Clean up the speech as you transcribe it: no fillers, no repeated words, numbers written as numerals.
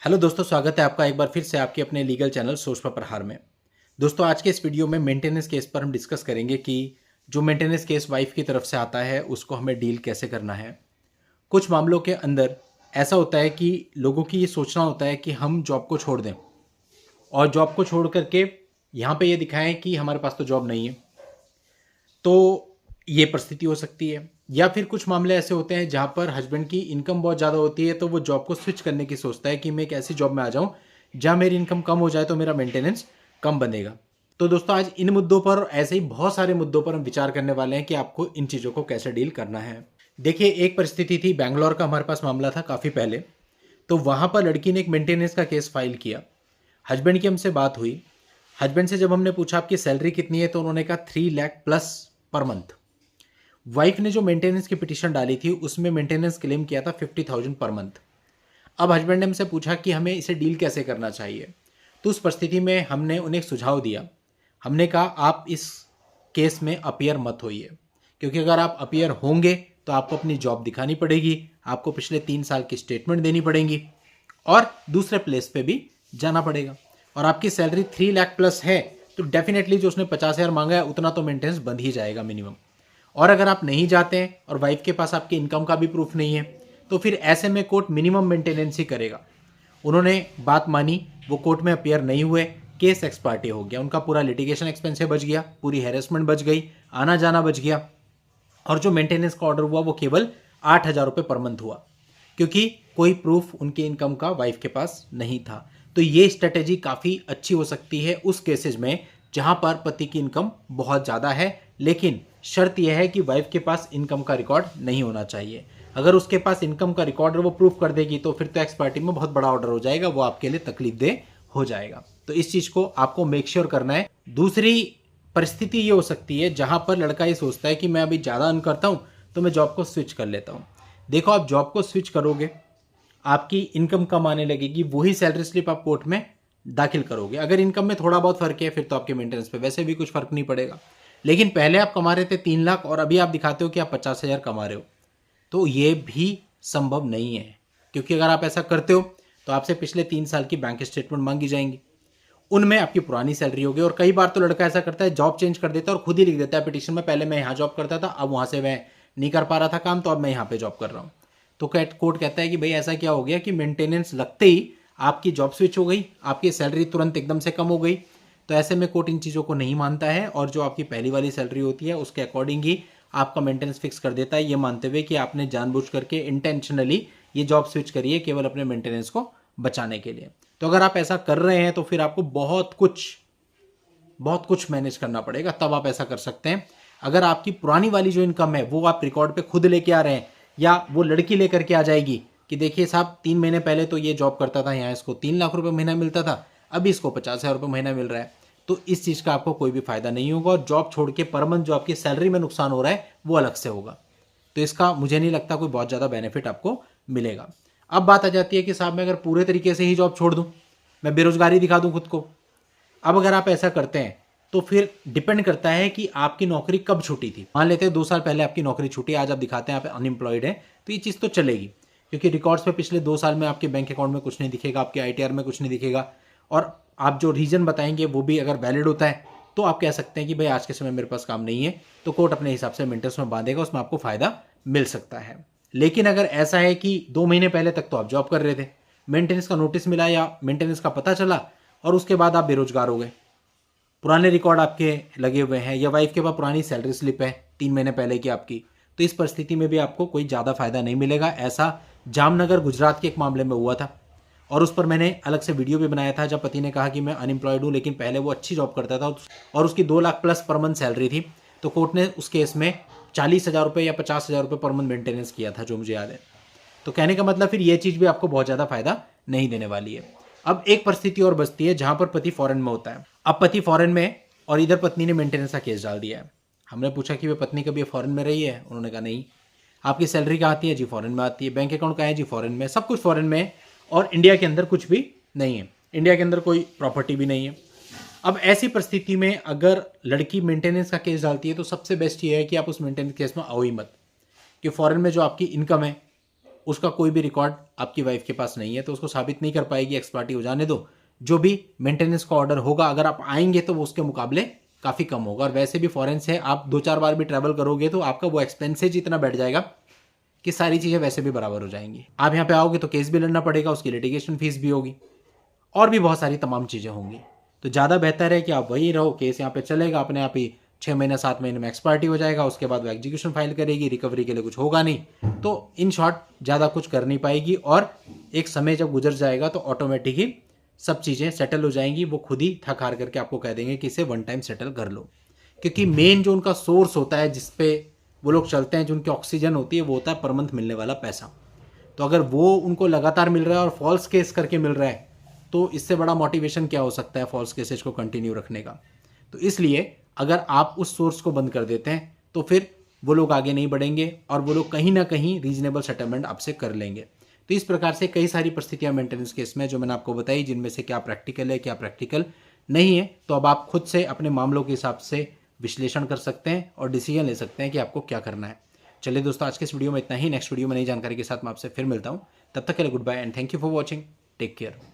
Hello दोस्तों, स्वागत है आपका एक बार फिर से आपके अपने लीगल चैनल सोच पर प्रहार में। दोस्तों, आज के इस वीडियो में मेंटेनेंस केस पर हम डिस्कस करेंगे कि जो मेंटेनेंस केस वाइफ की तरफ से आता है उसको हमें डील कैसे करना है। कुछ मामलों के अंदर ऐसा होता है कि लोगों की ये सोचना होता है कि हम जॉब को छोड़ दें और जॉब को छोड़ करके यहाँ पे ये दिखाएं कि हमारे पास तो जॉब नहीं है। तो ये परिस्थिति हो सकती है, या फिर कुछ मामले ऐसे होते हैं जहाँ पर हस्बैंड की इनकम बहुत ज़्यादा होती है तो वो जॉब को स्विच करने की सोचता है कि मैं एक ऐसी जॉब में आ जाऊँ जहाँ मेरी इनकम कम हो जाए तो मेरा मेंटेनेंस कम बनेगा। तो दोस्तों, आज इन मुद्दों पर, ऐसे ही बहुत सारे मुद्दों पर हम विचार करने वाले हैं कि आपको इन चीज़ों को कैसे डील करना है। देखिए, एक परिस्थिति थी, बैंगलोर का हमारे पास मामला था काफ़ी पहले। तो वहाँ पर लड़की ने एक मेंटेनेंस का केस फाइल किया। हस्बैंड की हमसे बात हुई। हस्बैंड से जब हमने पूछा आपकी सैलरी कितनी है तो उन्होंने कहा 3 lakh plus per month. Wife ने जो मेंटेनेंस की पिटीशन डाली थी उसमें मेंटेनेंस क्लेम किया था 50,000 पर मंथ। अब हस्बैंड ने हमसे पूछा कि हमें इसे डील कैसे करना चाहिए। तो उस परिस्थिति में हमने उन्हें एक सुझाव दिया। हमने कहा आप इस केस में अपीयर मत होइए, क्योंकि अगर आप अपीयर होंगे तो आपको अपनी जॉब दिखानी पड़ेगी, आपको पिछले 3 साल की स्टेटमेंट देनी पड़ेगी और दूसरे प्लेस पे भी जाना पड़ेगा। और आपकी सैलरी 3 लाख प्लस है तो डेफिनेटली जो उसने 50,000 मांगा है उतना तो मेंटेनेंस बंद ही जाएगा मिनिमम। और अगर आप नहीं जाते हैं और वाइफ के पास आपकी इनकम का भी प्रूफ नहीं है तो फिर ऐसे में कोर्ट मिनिमम मेंटेनेंस ही करेगा। उन्होंने बात मानी, वो कोर्ट में अपियर नहीं हुए, केस एक्सपार्टी हो गया, उनका पूरा लिटिगेशन एक्सपेंस बच गया, पूरी हैरेसमेंट बच गई, आना जाना बच गया। और जो मेंटेनेंस का ऑर्डर हुआ वो केवल 8,000 रुपये पर मंथ हुआ, क्योंकि कोई प्रूफ उनकी इनकम का वाइफ के पास नहीं था। तो ये स्ट्रेटेजी काफ़ी अच्छी हो सकती है उस केसेज में जहां पर पति की इनकम बहुत ज़्यादा है, लेकिन शर्त यह है कि वाइफ के पास इनकम का रिकॉर्ड नहीं होना चाहिए। अगर उसके पास इनकम का रिकॉर्ड वो प्रूफ कर देगी तो फिर तो एक्स पार्टी में बहुत बड़ा ऑर्डर हो जाएगा, वो आपके लिए तकलीफ दे हो जाएगा। तो इस चीज़ को आपको मेक श्योर करना है। दूसरी परिस्थिति ये हो सकती है जहां पर लड़का ये सोचता है कि मैं अभी ज़्यादा अर्न करता हूं तो मैं जॉब को स्विच कर लेता हूं। देखो, आप जॉब को स्विच करोगे, आपकी इनकम कम आने लगेगी, वही सैलरी स्लिप आप कोर्ट में दाखिल करोगे। अगर इनकम में थोड़ा बहुत फर्क है फिर तो आपके मेंटेनेंस पे वैसे भी कुछ फर्क नहीं पड़ेगा। लेकिन पहले आप कमा रहे थे 3 लाख और अभी आप दिखाते हो कि आप 50,000 कमा रहे हो, तो ये भी संभव नहीं है। क्योंकि अगर आप ऐसा करते हो तो आपसे पिछले 3 साल की बैंक स्टेटमेंट मांगी जाएंगी, उनमें आपकी पुरानी सैलरी होगी। और कई बार तो लड़का ऐसा करता है, जॉब चेंज कर देता है और खुद ही लिख देता है पिटीशन में, पहले मैं यहाँ जॉब करता था, अब वहाँ से मैं नहीं कर पा रहा था काम, तो अब मैं यहाँ पे जॉब कर रहा हूँ। तो कोर्ट कहता है कि भाई ऐसा क्या हो गया कि मेंटेनेंस लगते ही आपकी जॉब स्विच हो गई, आपकी सैलरी तुरंत एकदम से कम हो गई। तो ऐसे में कोर्ट इन चीज़ों को नहीं मानता है और जो आपकी पहली वाली सैलरी होती है उसके अकॉर्डिंग ही आपका मेंटेनेंस फिक्स कर देता है, ये मानते हुए कि आपने जानबूझ करके इंटेंशनली ये जॉब स्विच करी है केवल अपने मेंटेनेंस को बचाने के लिए। तो अगर आप ऐसा कर रहे हैं तो फिर आपको बहुत कुछ मैनेज करना पड़ेगा, तब आप ऐसा कर सकते हैं। अगर आपकी पुरानी वाली जो इनकम है वो आप रिकॉर्ड पे खुद लेके आ रहे हैं, या वो लड़की लेकर के आ जाएगी कि देखिए साहब 3 महीने पहले तो ये जॉब करता था, यहाँ इसको 3 लाख रुपए महीना मिलता था, अभी इसको 50,000 रुपये महीना मिल रहा है, तो इस चीज़ का आपको कोई भी फायदा नहीं होगा। और जॉब छोड़ के पर मंथ जो आपकी सैलरी में नुकसान हो रहा है वो अलग से होगा। तो इसका मुझे नहीं लगता कोई बहुत ज़्यादा बेनिफिट आपको मिलेगा। अब बात आ जाती है कि साहब मैं अगर पूरे तरीके से ही जॉब छोड़ दूँ, मैं बेरोजगारी दिखा दूँ खुद को। अब अगर आप ऐसा करते हैं तो फिर डिपेंड करता है कि आपकी नौकरी कब छूटी थी। मान लेते हैं 2 साल पहले आपकी नौकरी छूटी, आज आप दिखाते हैं आप अनएम्प्लॉयड हैं, तो ये चीज़ तो चलेगी, क्योंकि रिकॉर्ड्स पे पिछले 2 साल में आपके बैंक अकाउंट में कुछ नहीं दिखेगा, आपके आईटीआर में कुछ नहीं दिखेगा, और आप जो रीजन बताएंगे वो भी अगर वैलिड होता है तो आप कह सकते हैं कि भाई आज के समय मेरे पास काम नहीं है, तो कोर्ट अपने हिसाब से मेंटेनेंस में बांधेगा, उसमें आपको फायदा मिल सकता है। लेकिन अगर ऐसा है कि 2 महीने पहले तक तो आप जॉब कर रहे थे, मेंटेनेंस का नोटिस मिला या मेंटेनेंस का पता चला और उसके बाद आप बेरोजगार हो गए, पुराने रिकॉर्ड आपके लगे हुए हैं, या वाइफ के पास पुरानी सैलरी स्लिप है 3 महीने पहले की आपकी, तो इस परिस्थिति में भी आपको कोई ज़्यादा फायदा नहीं मिलेगा। ऐसा जामनगर गुजरात के एक मामले में हुआ था और उस पर मैंने अलग से वीडियो भी बनाया था, जब पति ने कहा कि मैं अनएम्प्लॉयड हूँ लेकिन पहले वो अच्छी जॉब करता था और उसकी 2 lakh plus per month salary थी, तो कोर्ट ने उस केस में 40,000 रुपये या 50,000 रुपये पर मंथ मेंटेनेंस किया था, जो मुझे याद है। तो कहने का मतलब फिर ये चीज़ भी आपको बहुत ज़्यादा फायदा नहीं देने वाली है। अब एक परिस्थिति और बचती है जहां पर पति फॉरेन में होता है। अब पति फॉरेन में और इधर पत्नी ने मेंटेनेंस का केस डाल दिया है। हमने पूछा कि वे पत्नी कभी फॉरेन में रही है, उन्होंने कहा नहीं। आपकी सैलरी कहाँ आती है जी, फॉरेन में आती है। बैंक अकाउंट कहाँ है जी, फॉरेन में। सब कुछ फॉरेन में है और इंडिया के अंदर कुछ भी नहीं है, इंडिया के अंदर कोई प्रॉपर्टी भी नहीं है। अब ऐसी परिस्थिति में अगर लड़की मेंटेनेंस का केस डालती है तो सबसे बेस्ट ये है कि आप उस मेंटेनेंस केस में आओ ही मत, कि फॉरेन में जो आपकी इनकम है उसका कोई भी रिकॉर्ड आपकी वाइफ के पास नहीं है, तो उसको साबित नहीं कर पाएगी, एक्स पार्टी हो जाने दो। जो भी मेंटेनेंस का ऑर्डर होगा, अगर आप आएंगे तो वो उसके मुकाबले काफ़ी कम होगा। और वैसे भी फॉरेन से आप 2-4 बार भी ट्रैवल करोगे तो आपका वो एक्सपेंसेज इतना बैठ जाएगा कि सारी चीज़ें वैसे भी बराबर हो जाएंगी। आप यहाँ पे आओगे तो केस भी लड़ना पड़ेगा, उसकी लिटिगेशन फीस भी होगी और भी बहुत सारी तमाम चीज़ें होंगी। तो ज़्यादा बेहतर है कि आप वहीं रहो, केस यहाँ पे चलेगा अपने आप ही, 6 महीने 7 महीने में एक्सपार्टी हो जाएगा, उसके बाद वो एग्जीक्यूशन फाइल करेगी, रिकवरी के लिए कुछ होगा नहीं। तो इन शॉर्ट ज़्यादा कुछ कर नहीं पाएगी और एक समय जब गुजर जाएगा तो ऑटोमेटिक ही सब चीज़ें सेटल हो जाएंगी। वो खुद ही थक हार करके आपको कह देंगे कि इसे वन टाइम सेटल कर लो, क्योंकि मेन जो उनका सोर्स होता है जिसपे वो लोग चलते हैं, जो उनकी ऑक्सीजन होती है, वो होता है पर मंथ मिलने वाला पैसा। तो अगर वो उनको लगातार मिल रहा है और फॉल्स केस करके मिल रहा है तो इससे बड़ा मोटिवेशन क्या हो सकता है फॉल्स केसेज को कंटिन्यू रखने का। तो इसलिए अगर आप उस सोर्स को बंद कर देते हैं तो फिर वो लोग आगे नहीं बढ़ेंगे और वो लोग कहीं ना कहीं रीजनेबल सेटलमेंट आपसे कर लेंगे। तो इस प्रकार से कई सारी परिस्थितियां मेंटेनेंस केस में जो मैंने आपको बताई, जिनमें से क्या प्रैक्टिकल है क्या प्रैक्टिकल नहीं है। तो अब आप खुद से अपने मामलों के हिसाब से विश्लेषण कर सकते हैं और डिसीजन ले सकते हैं कि आपको क्या करना है। चलिए दोस्तों, आज के इस वीडियो में इतना ही। नेक्स्ट वीडियो में नई जानकारी के साथ मैं आपसे फिर मिलता हूँ। तब तक के लिए goodbye and thank you for watching. Take care.